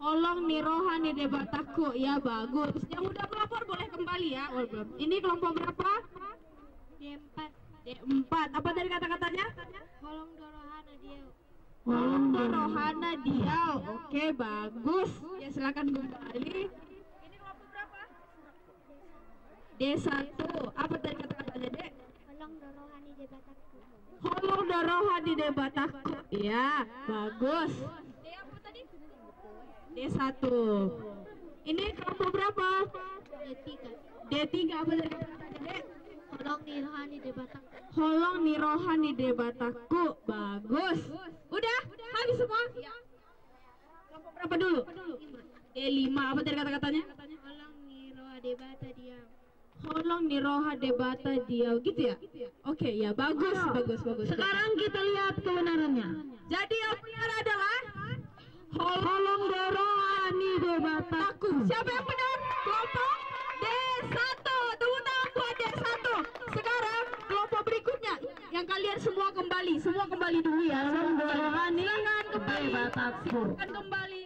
Holong ni rohani de bataku. Ya bagus. Yang udah melapor boleh kembali ya. Oh, belum. Ini kelompok berapa? D4. D4. Apa dari kata-katanya? Holong dorohana dia. Holong dorohana dia. Oke, bagus. Ya silakan kembali. Ini kelompok berapa? D1. Apa dari kata-katanya, Dek? Holong dorohani de bataku. Holong dorohani de bataku. Ya, bagus. D apa tadi? D1. Ini kelompok berapa? D3. D3. Apa dari kata-katanya, Dek? Holong nirohani de bataku. Holong ni rohani de bataku. Bagus. Udah? Habis semua? Ya. Kelompok berapa dulu? D5. Apa dari kata-katanya? Holong niroha de bata dia. Holong ni roha de bata dia. Gitu ya? Oke, ya bagus, bagus, bagus. Sekarang kita lihat kebenarannya. Jadi yang benar adalah Holong dorohani de bataku. siapa yang benar? Kelompok D1. Tepuk tangan buat D1. Sekarang kelompok berikutnya yang kalian semua kembali dulu ya. Holong dorohani Silakan kembali. de bataku. Silakan kembali